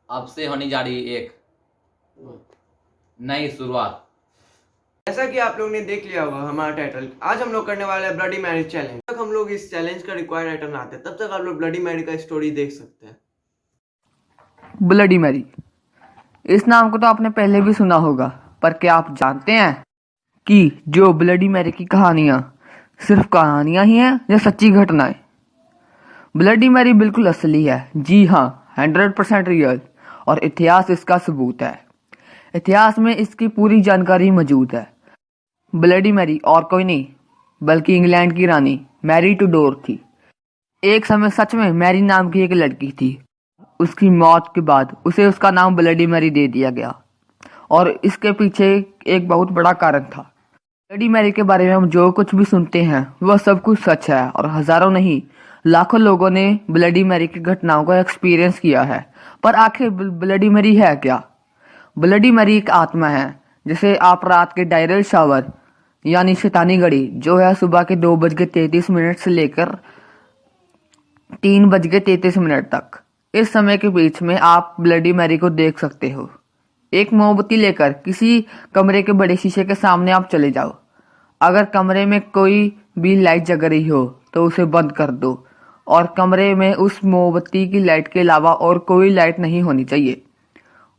अब से होने जा रही एक नई शुरुआत। जैसा कि आप लोग ने देख लिया होगा हमारा टाइटल, आज हम लोग करने वाले हैं ब्लडी मैरी चैलेंज। तब तक हम लोग इस चैलेंज का रिक्वायर्ड आइटम लाते हैं, तब तक आप लोग ब्लडी मैरी का स्टोरी देख सकते हैं। ब्लडी मैरी, इस नाम को तो आपने पहले भी सुना होगा, पर क्या आप जानते हैं कि जो ब्लडी मैरी की कहानियां सिर्फ कहानियां ही हैं या सच्ची घटनाएं? ब्लडी मैरी बिल्कुल असली है, जी हाँ, 100% रियल, और इतिहास इसका सबूत है। इतिहास में इसकी पूरी जानकारी मौजूद है। ब्लडी मैरी और कोई नहीं बल्कि इंग्लैंड की रानी मैरी टूडोर थी। एक समय सच में मैरी नाम की एक लड़की थी। उसकी मौत के बाद उसे उसका नाम ब्लडी मैरी दे दिया गया, और इसके पीछे एक बहुत बड़ा कारण था। ब्लडी मैरी के बारे में हम जो कुछ भी सुनते हैं वह सब कुछ सच है, और हजारों नहीं लाखों लोगों ने ब्लडी मैरी की घटनाओं को एक्सपीरियंस किया है। पर आखिर ब्लडी मैरी है क्या? ब्लडी मैरी एक आत्मा है जिसे आप रात के डायरल शावर यानी शैतानी घड़ी, जो है सुबह के 2:33 से लेकर 3:33 तक, इस समय के बीच में आप ब्लडी मैरी को देख सकते हो। एक मोमबत्ती लेकर किसी कमरे के बड़े शीशे के सामने आप चले जाओ। अगर कमरे में कोई भी लाइट जग रही हो तो उसे बंद कर दो, और कमरे में उस मोमबत्ती की लाइट के अलावा और कोई लाइट नहीं होनी चाहिए।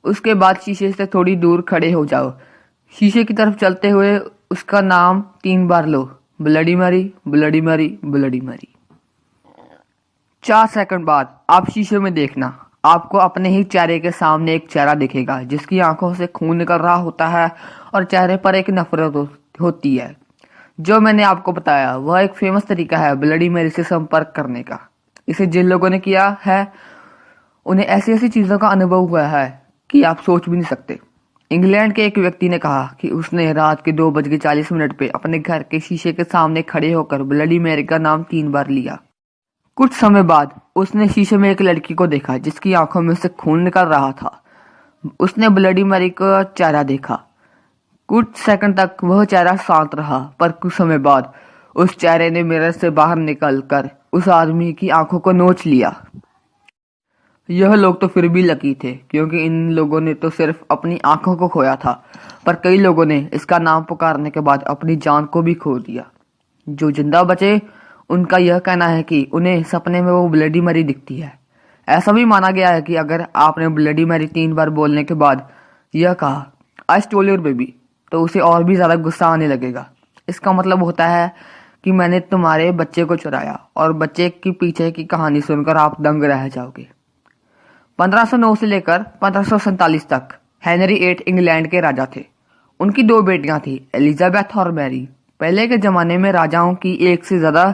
उसके बाद शीशे से थोड़ी दूर खड़े हो जाओ। शीशे की तरफ चलते हुए उसका नाम 3 बार लो, bloody Mary, bloody Mary, bloody Mary. 4 second बाद आप शीशे में देखना, आपको अपने ही चेहरे के सामने एक चेहरा दिखेगा जिसकी आंखों से खून निकल रहा होता है और चेहरे पर एक नफरत होती है। जो मैंने आपको बताया वह एक फेमस तरीका है ब्लडी मैरी से संपर्क करने का। इसे जिन लोगों ने किया है उन्हें ऐसी ऐसी चीजों का अनुभव हुआ है कि आप सोच भी नहीं सकते। इंग्लैंड के एक व्यक्ति ने कहा कि उसने रात के 2:40 पे अपने घर के शीशे के सामने खड़े होकर ब्लडी मैरी का नाम 3 बार लिया। कुछ समय बाद उसने शीशे में एक लड़की को देखा जिसकी आंखों में से खून निकल रहा था। उसने ब्लडी मैरी का चेहरा देखा। कुछ सेकंड तक वह चेहरा शांत रहा, पर कुछ समय बाद उस चेहरे ने मिरर से बाहर निकल कर उस आदमी की आंखों को नोच लिया। यह लोग तो फिर भी लकी थे, क्योंकि इन लोगों ने तो सिर्फ अपनी आंखों को खोया था, पर कई लोगों ने इसका नाम पुकारने के बाद अपनी जान को भी खो दिया। जो जिंदा बचे उनका यह कहना है कि उन्हें सपने में वो ब्लडी मैरी दिखती है। ऐसा भी माना गया है कि अगर आपने ब्लडी मैरी 3 बार बोलने के बाद यह कहा, आई स्टोल योर बेबी, तो उसे और भी ज्यादा गुस्सा आने लगेगा। इसका मतलब होता है कि मैंने तुम्हारे बच्चे को चुराया, और बच्चे की पीछे की कहानी सुनकर आप दंग रह जाओगे। 1509 से लेकर 1547 तक हेनरी 8 इंग्लैंड के राजा थे। उनकी 2 बेटियां थी, एलिजाबेथ और मैरी। पहले के जमाने में राजाओं की एक से ज्यादा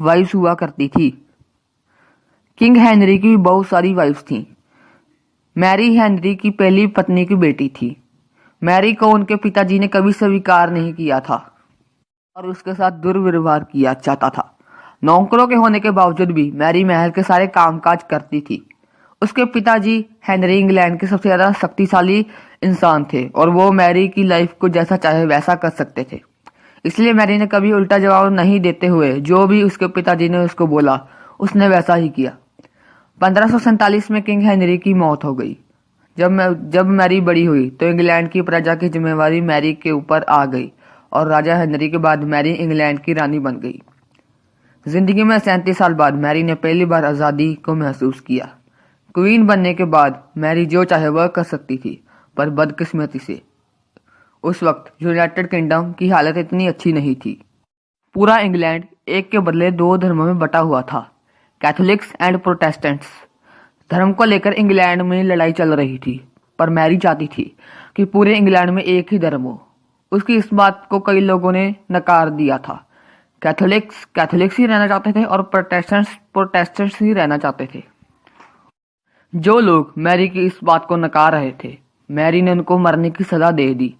वाइफ्स हुआ करती थी। किंग हेनरी की बहुत सारी वाइफ्स थीं। मैरी हेनरी की पहली पत्नी की बेटी थी। मैरी को उनके पिताजी ने कभी स्वीकार नहीं किया था और उसके साथ दुर्व्यवहार किया जाता था। नौकरों के होने के बावजूद भी मैरी महल के सारे कामकाज करती थी। उसके पिताजी हेनरी इंग्लैंड के सबसे ज्यादा शक्तिशाली इंसान थे, और वो मैरी की लाइफ को जैसा चाहे वैसा कर सकते थे। इसलिए मैरी ने कभी उल्टा जवाब नहीं देते हुए जो भी उसके पिताजी ने उसको बोला उसने वैसा ही किया। 1547 में किंग हेनरी की मौत हो गई। जब मैरी बड़ी हुई तो इंग्लैंड की प्रजा की जिम्मेवारी मैरी के ऊपर आ गई, और राजा हेनरी के बाद मैरी इंग्लैंड की रानी बन गई। जिंदगी में 37 साल बाद मैरी ने पहली बार आजादी को महसूस किया। क्वीन बनने के बाद मैरी जो चाहे वह कर सकती थी, पर बदकिस्मती से उस वक्त यूनाइटेड किंगडम की हालत इतनी अच्छी नहीं थी। पूरा इंग्लैंड एक के बदले 2 धर्मों में बटा हुआ था, कैथोलिक्स एंड प्रोटेस्टेंट्स। धर्म को लेकर इंग्लैंड में लड़ाई चल रही थी, पर मैरी चाहती थी कि पूरे इंग्लैंड में एक ही धर्म हो। उसकी इस बात को कई लोगों ने नकार दिया था। कैथोलिक्स ही रहना चाहते थे और प्रोटेस्टेंट्स ही रहना चाहते थे। जो लोग मैरी की इस बात को नकार रहे थे, मैरी ने उनको मरने की सजा दे दी।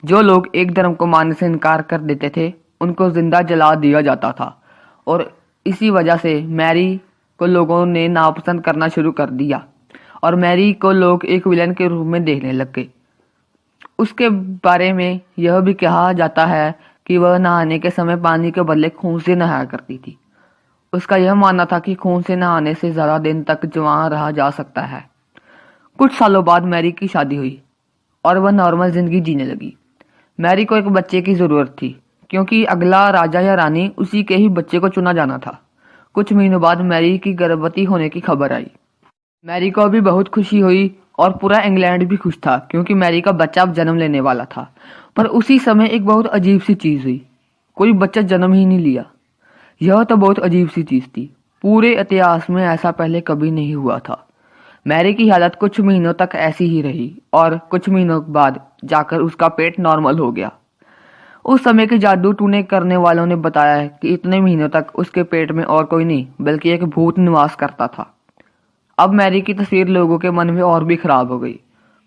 जो लोग एक धर्म को मानने से इनकार कर देते थे उनको जिंदा जला दिया जाता था, और इसी वजह से मैरी को लोगों ने नापसंद करना शुरू कर दिया, और मैरी को लोग एक विलन के रूप में देखने लग गए। उसके बारे में यह भी कहा जाता है कि वह नहाने के समय पानी के बदले खून से नहाया करती थी। उसका यह मानना था कि खून से नहाने से ज्यादा दिन तक जवान रहा जा सकता है। कुछ सालों बाद मैरी की शादी हुई और वह नॉर्मल जिंदगी जीने लगी। मैरी को एक बच्चे की जरूरत थी क्योंकि अगला राजा या रानी उसी के ही बच्चे को चुना जाना था। कुछ महीनों बाद मैरी की गर्भवती होने की खबर आई। मैरी को अभी बहुत खुशी हुई और पूरा इंग्लैंड भी खुश था क्योंकि मैरी का बच्चा अब जन्म लेने वाला था। पर उसी समय एक बहुत अजीब सी चीज हुई। कोई बच्चा जन्म ही नहीं लिया। यह तो बहुत अजीब सी चीज थी। पूरे इतिहास में ऐसा पहले कभी नहीं हुआ था। मैरी की हालत कुछ महीनों तक ऐसी ही रही और कुछ महीनों बाद जाकर उसका पेट नॉर्मल हो गया। उस समय के जादू टूने करने वालों ने बताया कि इतने महीनों तक उसके पेट में और कोई नहीं बल्कि एक भूत निवास करता था। अब मैरी की तस्वीर लोगों के मन में और भी खराब हो गई।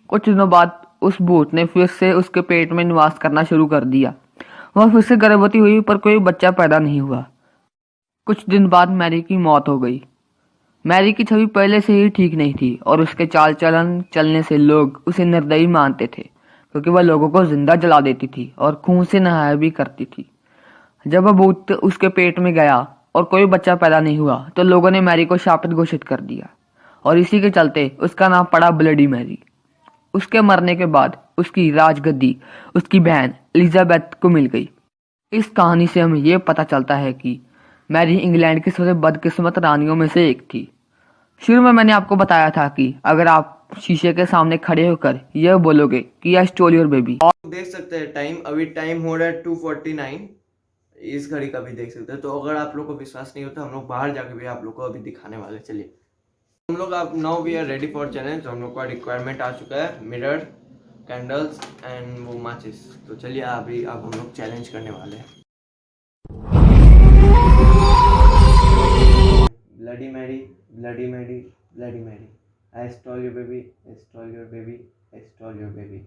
कुछ दिनों बाद उस भूत ने फिर से उसके पेट में निवास करना शुरू कर दिया। वह फिर से गर्भवती हुई पर कोई बच्चा पैदा नहीं हुआ। कुछ दिन बाद मैरी की मौत हो गई। मैरी की छवि पहले से ही ठीक नहीं थी और उसके चाल चलन चलने से लोग उसे निर्दयी मानते थे क्योंकि वह लोगों को जिंदा जला देती थी और खून से नहाया भी करती थी। जब वह भूत उसके पेट में गया और कोई बच्चा पैदा नहीं हुआ तो लोगों ने मैरी को शापित घोषित कर दिया और इसी के चलते उसका नाम पड़ा ब्लडी मैरी। उसके मरने के बाद उसकी राजगद्दी उसकी बहन एलिजाबेथ को मिल गई। इस कहानी से हमें यह पता चलता है कि मैरी इंग्लैंड की सबसे बदकिस्मत रानियों में से एक थी। शुरू में मैंने आपको बताया था कि अगर आप शीशे के सामने खड़े होकर यह बोलोगे कि आई स्टोल योर बेबी। और देख सकते हैं टाइम, अभी टाइम हो रहा है 2:49। इस घड़ी का भी देख सकते हैं। तो अगर आप लोग को विश्वास नहीं होता, हम लोग बाहर जाके भी आप लोग को अभी दिखाने वाले। चलिए हम लोग आप now we are ready for challenge. हम लोग का रिक्वायरमेंट आ चुका है, मिरर, कैंडल्स एंड वो माचिस। तो चलिए अभी अब हम लोग चैलेंज करने वाले हैं। Bloody Mary, bloody Mary, bloody Mary, I stole your baby, I stole your baby, I stole your baby.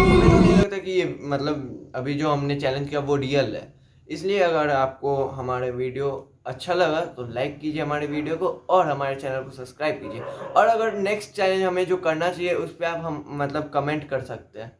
मुझे तो नहीं लगता कि ये मतलब अभी जो हमने चैलेंज किया वो रियल है। इसलिए अगर आपको हमारे वीडियो अच्छा लगा तो लाइक कीजिए हमारे वीडियो को और हमारे चैनल को सब्सक्राइब कीजिए। और अगर नेक्स्ट चैलेंज हमें जो करना चाहिए उस पर आप हम मतलब कमेंट कर सकते हैं।